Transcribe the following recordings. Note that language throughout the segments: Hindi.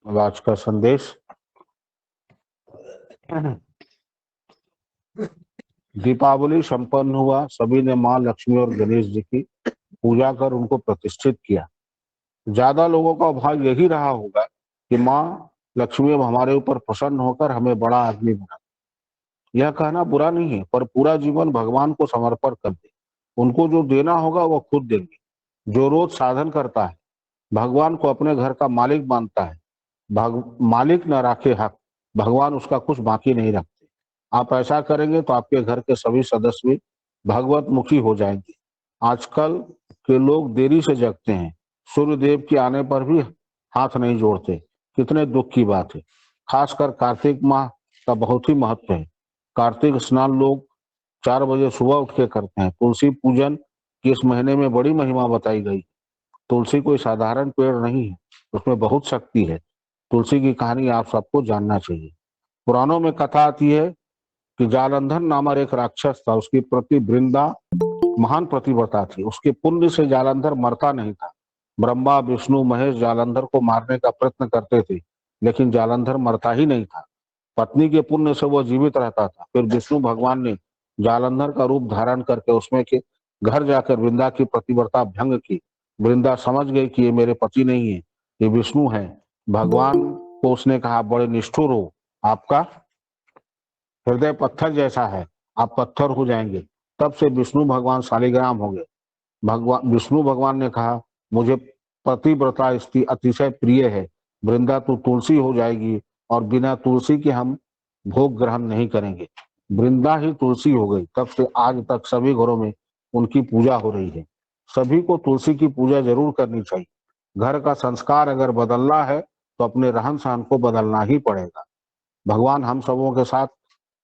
अब आज का संदेश। दीपावली संपन्न हुआ, सभी ने माँ लक्ष्मी और गणेश जी की पूजा कर उनको प्रतिष्ठित किया। ज्यादा लोगों का भाव यही रहा होगा कि माँ लक्ष्मी अब हमारे ऊपर प्रसन्न होकर हमें बड़ा आदमी बना। यह कहना बुरा नहीं है, पर पूरा जीवन भगवान को समर्पण कर दे। उनको जो देना होगा वो खुद देंगे। जो रोज साधन करता है, भगवान को अपने घर का मालिक मानता है, मालिक न राखे हक, भगवान उसका कुछ बाकी नहीं रखते। आप ऐसा करेंगे तो आपके घर के सभी सदस्य भी भगवत मुखी हो जाएंगे। आजकल के लोग देरी से जगते हैं, सूर्य देव के आने पर भी हाथ नहीं जोड़ते। कितने दुख की बात है। खासकर कार्तिक माह का बहुत ही महत्व है। कार्तिक स्नान लोग 4 बजे सुबह उठ के करते हैं। तुलसी पूजन की इस महीने में बड़ी महिमा बताई गई। तुलसी कोई साधारण पेड़ नहीं है, उसमें बहुत शक्ति है। तुलसी की कहानी आप सबको जानना चाहिए। पुराणों में कथा आती है कि जालंधर नामक एक राक्षस था। उसकी पत्नी वृंदा महान पतिव्रता थी। उसके पुण्य से जालंधर मरता नहीं था। ब्रह्मा विष्णु महेश जालंधर को मारने का प्रयत्न करते थे, लेकिन जालंधर मरता ही नहीं था। पत्नी के पुण्य से वह जीवित रहता था। फिर विष्णु भगवान ने जालंधर का रूप धारण करके उसमें के घर जाकर वृंदा की पतिव्रता भंग की। वृंदा समझ गई कि ये मेरे पति नहीं है, ये विष्णु है। भगवान को उसने कहा, बड़े निष्ठुर हो, आपका हृदय पत्थर जैसा है, आप पत्थर हो जाएंगे। तब से विष्णु भगवान शालिग्राम हो गए। भगवान विष्णु भगवान ने कहा, मुझे पतिव्रता स्त्री अतिशय प्रिय है। वृंदा तू तुलसी हो जाएगी और बिना तुलसी के हम भोग ग्रहण नहीं करेंगे। वृंदा ही तुलसी हो गई। तब से आज तक सभी घरों में उनकी पूजा हो रही है। सभी को तुलसी की पूजा जरूर करनी चाहिए। घर का संस्कार अगर बदलना है तो अपने रहन सहन को बदलना ही पड़ेगा। भगवान हम सबों के साथ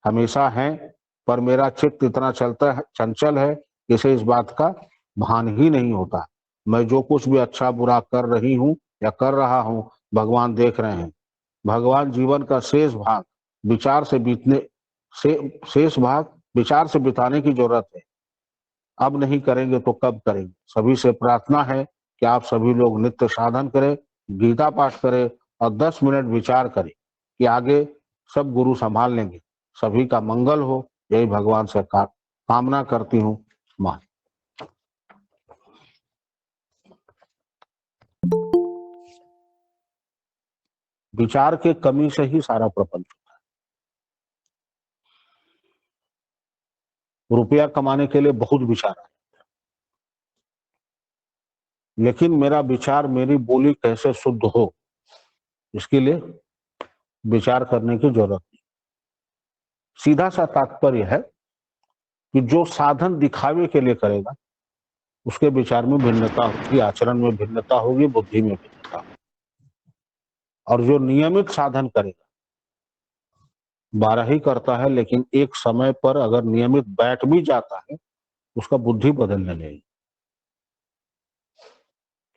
हमेशा हैं, पर मेरा चित्त इतना चलता है, चंचल है, इसे इस बात का भान ही नहीं होता। मैं जो कुछ भी अच्छा बुरा कर रही हूँ या कर रहा हूँ, भगवान देख रहे हैं। भगवान जीवन का विचार से बीतने शेष भाग विचार से बिताने की जरूरत है। अब नहीं करेंगे तो कब करेंगे। सभी से प्रार्थना है कि आप सभी लोग नित्य साधन करें, गीता पाठ करें और 10 मिनट विचार करें कि आगे सब गुरु संभाल लेंगे। सभी का मंगल हो, यही भगवान से कामना करती हूँ। माँ। विचार के कमी से ही सारा प्रपंच होता है। रुपया कमाने के लिए बहुत विचार है, लेकिन मेरा विचार, मेरी बोली कैसे शुद्ध हो, इसके लिए विचार करने की जरूरत नहीं। सीधा सा तात्पर्य है कि जो साधन दिखावे के लिए करेगा, उसके विचार में भिन्नता होगी, आचरण में भिन्नता होगी, बुद्धि में भिन्नता होगी। और जो नियमित साधन करेगा, 12 ही करता है, लेकिन एक समय पर अगर नियमित बैठ भी जाता है, उसका बुद्धि बदलने लगेगी।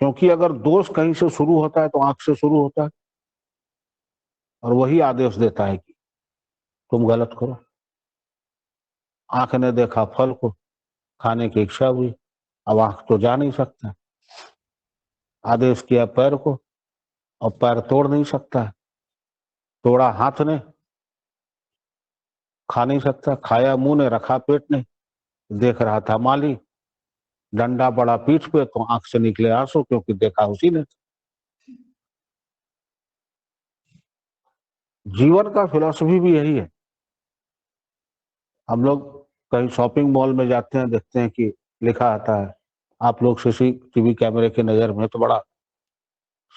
क्योंकि अगर दोष कहीं से शुरू होता है तो आंख से शुरू होता है, और वही आदेश देता है कि तुम गलत करो। आंख ने देखा फल को, खाने की इच्छा हुई, अब आंख तो जा नहीं सकता। आदेश किया पैर को, और पैर तोड़ नहीं सकता। तोड़ा हाथ ने, खा नहीं सकता। खाया मुंह ने, रखा पेट ने। देख रहा था माली, डंडा बड़ा पीठ पे तो आंख से निकले आंसू, क्योंकि देखा उसी ने। जीवन का फिलॉसफी भी यही है। हम लोग कहीं शॉपिंग मॉल में जाते हैं, देखते हैं कि लिखा आता है, आप लोग सीसीटीवी कैमरे की नजर में, तो बड़ा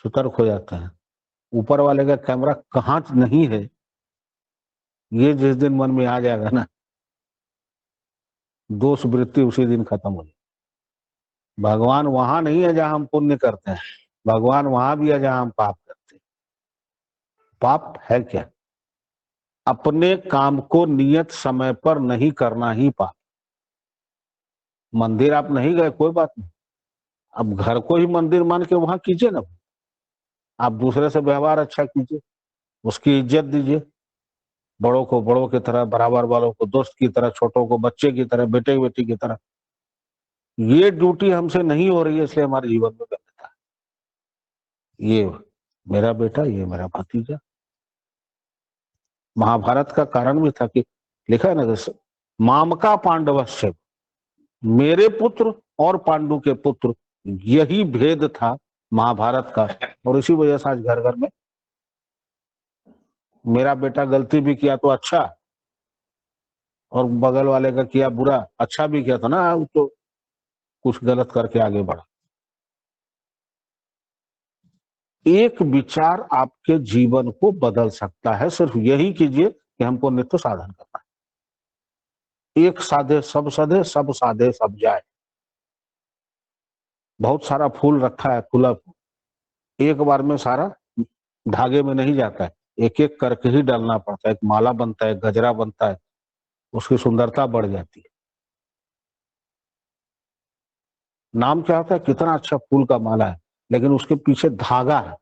सतर्क हो जाते हैं। ऊपर वाले का कैमरा कहाँ नहीं है, ये जिस दिन मन में आ जाएगा ना, दोष वृत्ति उसी दिन खत्म हो जाएगी। भगवान वहां नहीं है जहां हम पुण्य करते हैं, भगवान वहां भी है जहां हम पाप करते हैं। पाप है क्या? अपने काम को नियत समय पर नहीं करना ही पाप। मंदिर आप नहीं गए, कोई बात नहीं, अब घर को ही मंदिर मान के वहां कीजिए ना। आप दूसरे से व्यवहार अच्छा कीजिए, उसकी इज्जत दीजिए। बड़ों को बड़ों की तरह, बराबर वालों को दोस्त की तरह, छोटों को बच्चे की तरह, बेटे बेटी की तरह। ये ड्यूटी हमसे नहीं हो रही है, इसलिए हमारे जीवन में व्यस्तता है। ये मेरा बेटा, ये मेरा भतीजा। महाभारत का कारण भी था कि लिखा है ना, जैसे मामका पांडवस्य, मेरे पुत्र और पांडु के पुत्र, यही भेद था महाभारत का। और इसी वजह से आज घर घर में मेरा बेटा गलती भी किया तो अच्छा, और बगल वाले का किया बुरा, अच्छा भी किया था ना, वो तो कुछ गलत करके आगे बढ़ा। एक विचार आपके जीवन को बदल सकता है, सिर्फ यही कीजिए कि हमको नित्य साधन करना है। एक साधे सब सधे, सब साधे सब जाए। बहुत सारा फूल रखा है, खुला फूल, एक बार में सारा धागे में नहीं जाता है, एक एक करके ही डालना पड़ता है। एक माला बनता है, गजरा बनता है, उसकी सुंदरता बढ़ जाती है। नाम क्या होता है, कितना अच्छा फूल का माला है, लेकिन उसके पीछे धागा है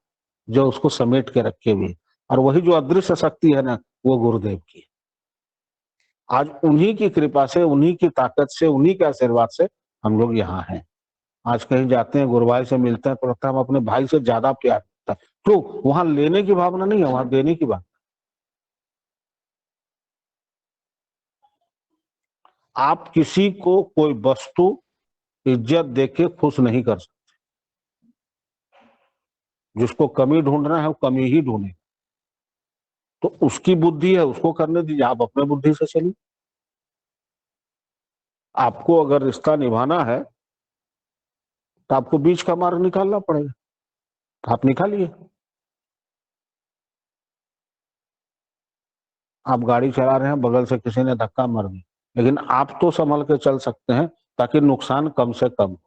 जो उसको समेट के रखे हुए। और वही जो अदृश्य शक्ति है ना, वो गुरुदेव की। आज उन्हीं की कृपा से, उन्हीं की ताकत से, उन्हीं के आशीर्वाद से हम लोग यहाँ हैं। आज कहीं जाते हैं, गुरु भाई से मिलते हैं, तो लगता है हम अपने भाई से ज्यादा प्यार करता है। तो वहां लेने की भावना नहीं है, वहां देने की भावना। आप किसी को कोई वस्तु इज्जत देके खुश नहीं कर सकते। जिसको कमी ढूंढना है वो कमी ही ढूंढे। तो उसकी बुद्धि है, उसको करने दीजिए, आप अपने बुद्धि से चलिए। आपको अगर रिश्ता निभाना है तो आपको बीच का मार्ग निकालना पड़ेगा, तो आप निकालिए। आप गाड़ी चला रहे हैं, बगल से किसी ने धक्का मार दिया, लेकिन आप तो संभल के चल सकते हैं ताकि नुकसान कम से कम हो।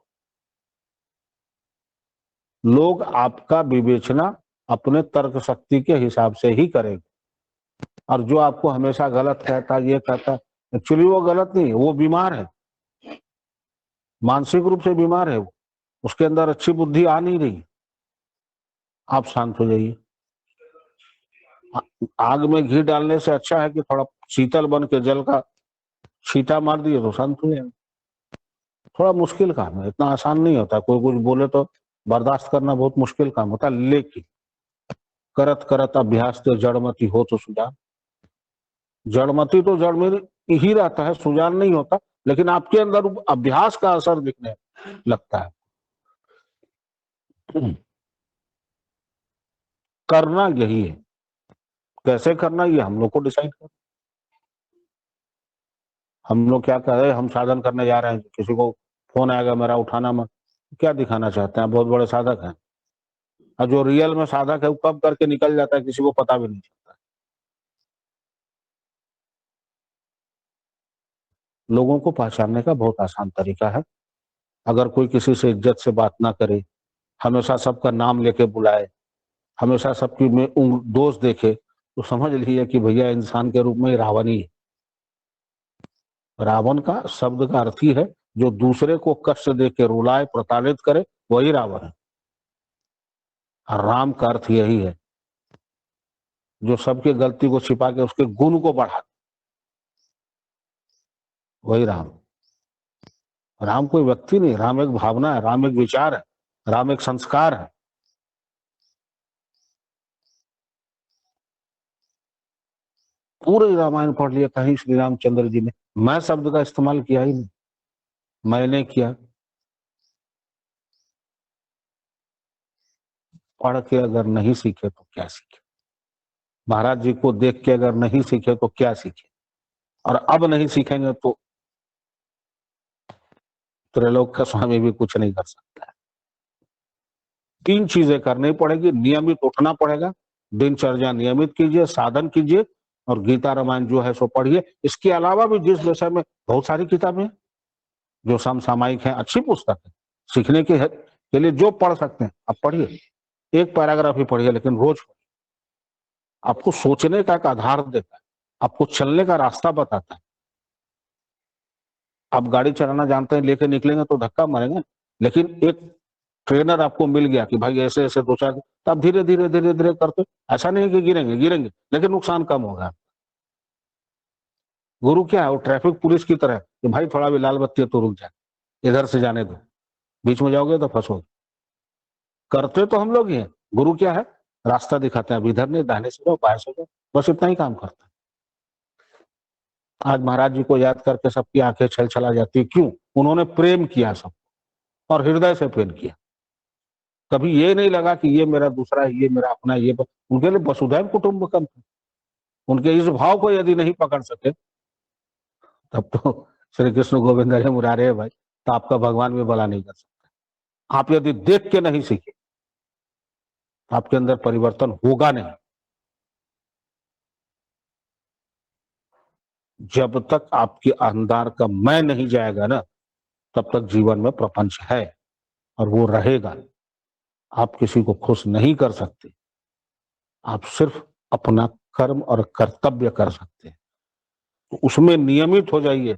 लोग आपका विवेचना अपने तर्क शक्ति के हिसाब से ही करेंगे। और जो आपको हमेशा गलत कहता, ये कहता, एक्चुअली वो गलत नहीं है, वो बीमार है, मानसिक रूप से बीमार है वो, उसके अंदर अच्छी बुद्धि आ नहीं रही। आप शांत हो जाइए। आग में घी डालने से अच्छा है कि थोड़ा शीतल बन के जल का छींटा मार दिए तो शांत हो जाए। थोड़ा मुश्किल काम है, इतना आसान नहीं होता। कोई कुछ बोले तो बर्दाश्त करना बहुत मुश्किल काम होता है, लेकिन करत करत अभ्यास तो जड़मति हो तो सुजान। जड़मति तो जड़ में ही रहता है, सुजान नहीं होता, लेकिन आपके अंदर अभ्यास का असर दिखने लगता है। करना यही है, कैसे करना ये हम लोग को डिसाइड कर। हम लोग क्या कर रहे हैं, हम साधन करने जा रहे हैं, किसी को फोन आएगा मेरा उठाना मत, क्या दिखाना चाहते हैं, बहुत बड़े साधक हैं। और जो रियल में साधक है वो कब करके निकल जाता है किसी को पता भी नहीं चलता। लोगों को पहचानने का बहुत आसान तरीका है। अगर कोई किसी से इज्जत से बात ना करे, हमेशा सबका नाम लेके बुलाए, हमेशा सबकी में दोष देखे, तो समझ लीजिए कि भैया इंसान के रूप में रावण ही है। रावण का शब्द का अर्थ ही है जो दूसरे को कष्ट दे के रुलाए, प्रताड़ित करे, वही रावण है। और राम का अर्थ यही है जो सबके गलती को छिपा के उसके गुण को बढ़ा, वही राम। राम कोई व्यक्ति नहीं, राम एक भावना है, राम एक विचार है, राम एक संस्कार है। पूरे रामायण पढ़ लिया, कहीं श्री रामचंद्र जी ने मैं शब्द का इस्तेमाल किया ही नहीं, मैंने किया। पढ़ के अगर नहीं सीखे तो क्या सीखे, महाराज जी को देख के अगर नहीं सीखे तो क्या सीखे, और अब नहीं सीखेंगे तो त्रैलोक का स्वामी भी कुछ नहीं कर सकता है। तीन चीजें करनी पड़ेगी, नियमित उठना पड़ेगा, दिनचर्या नियमित कीजिए, साधन कीजिए, और गीता रामायण जो है सो पढ़िए। इसके अलावा भी जिस विषय में बहुत सारी किताबें जो समसामयिक है, अच्छी पुस्तक है, सीखने के लिए जो पढ़ सकते हैं आप पढ़िए। एक पैराग्राफ ही पढ़िए, लेकिन रोज आपको सोचने का एक आधार देता है, आपको चलने का रास्ता बताता है। आप गाड़ी चलाना जानते हैं, लेके निकलेंगे तो धक्का मारेंगे, लेकिन एक ट्रेनर आपको मिल गया कि भाई ऐसे ऐसे दो चार, तब धीरे धीरे धीरे धीरे करते, ऐसा नहीं है कि गिरेंगे गिरेंगे, लेकिन नुकसान कम होगा। गुरु क्या है, वो ट्रैफिक पुलिस की तरह कि भाई थोड़ा भी लाल बत्ती है तो रुक जाए, इधर से जाने दो, बीच में जाओगे तो फंसोगे। करते तो हम लोग ही हैं। गुरु क्या है, रास्ता दिखाते हैं, अब इधर नहीं, दाहिने से जाओ, बाएं से जाओ, बस इतना ही काम करता है। आज महाराज जी को याद करके सबकी आंखें छल छला जाती, क्यों? उन्होंने प्रेम किया सब, और हृदय से प्रेम किया। कभी ये नहीं लगा कि ये मेरा दूसरा है, ये मेरा अपना, उनके लिए वसुधैव कुटुंबकम था। उनके इस भाव को यदि नहीं पकड़ सके, तब तो श्री कृष्ण गोविंद हरे मुरारे है भाई, तो आपका भगवान भी भला नहीं कर सकता। आप यदि देख के नहीं सीखे, आपके अंदर परिवर्तन होगा नहीं। जब तक आपके अंदर का मैं नहीं जाएगा ना, तब तक जीवन में प्रपंच है और वो रहेगा। आप किसी को खुश नहीं कर सकते, आप सिर्फ अपना कर्म और कर्तव्य कर सकते हैं। तो उसमें नियमित हो जाइए।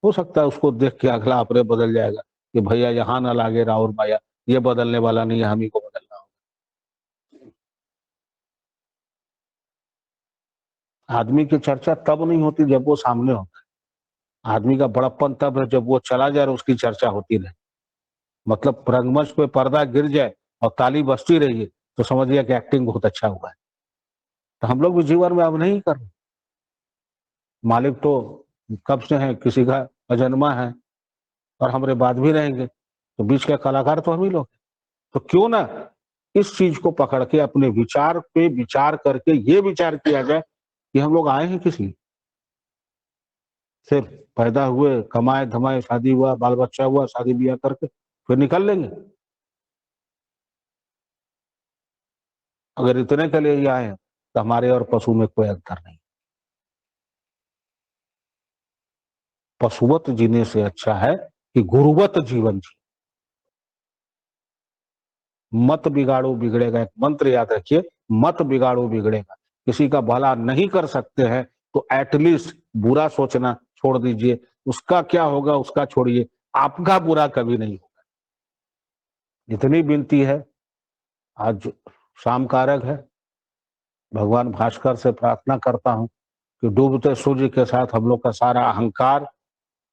हो सकता है उसको देख के अगला अपने बदल जाएगा कि भैया यहाँ ना लागे राउर माया, ये बदलने वाला नहीं है, हम ही को बदलना होगा। आदमी की चर्चा तब नहीं होती जब वो सामने होता है। आदमी का बड़प्पन तब है जब वो चला जाए और उसकी चर्चा होती रहे। मतलब रंगमंच पे पर्दा गिर जाए और ताली बजती रही है तो समझिए कि एक्टिंग बहुत अच्छा हुआ है। तो हम लोग भी जीवन में अब नहीं कर रहे। मालिक तो कब से है, किसी का अजन्मा है और हमारे बाद भी रहेंगे, तो बीच के कलाकार तो हम ही लोग। तो क्यों ना इस चीज को पकड़ के अपने विचार पे विचार करके ये विचार किया जाए कि हम लोग आए हैं किस लिए? सिर्फ पैदा हुए, कमाए धमाए, शादी हुआ, बाल बच्चा हुआ, शादी ब्याह करके फिर निकल लेंगे। अगर इतने के लिए ही आए हैं तो हमारे और पशु में कोई अंतर नहीं। पशुवत जीने से अच्छा है कि गुरुवत जीवन जी। मत बिगाड़ो बिगड़ेगा, एक मंत्र याद रखिए, मत बिगाड़ो बिगड़ेगा। किसी का भला नहीं कर सकते हैं तो एटलीस्ट बुरा सोचना छोड़ दीजिए। उसका क्या होगा उसका छोड़िए, आपका बुरा कभी नहीं होगा। इतनी विनती है। आज शाम कारक है, भगवान भास्कर से प्रार्थना करता हूं कि डूबते सूर्य के साथ हम लोग का सारा अहंकार,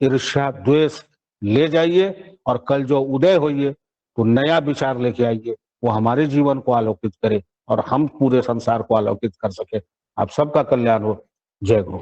ईर्ष्या, द्वेष ले जाइए और कल जो उदय होइए तो नया विचार लेके आइए, वो हमारे जीवन को आलोकित करे और हम पूरे संसार को आलोकित कर सके। आप सबका कल्याण हो। जय गुरु।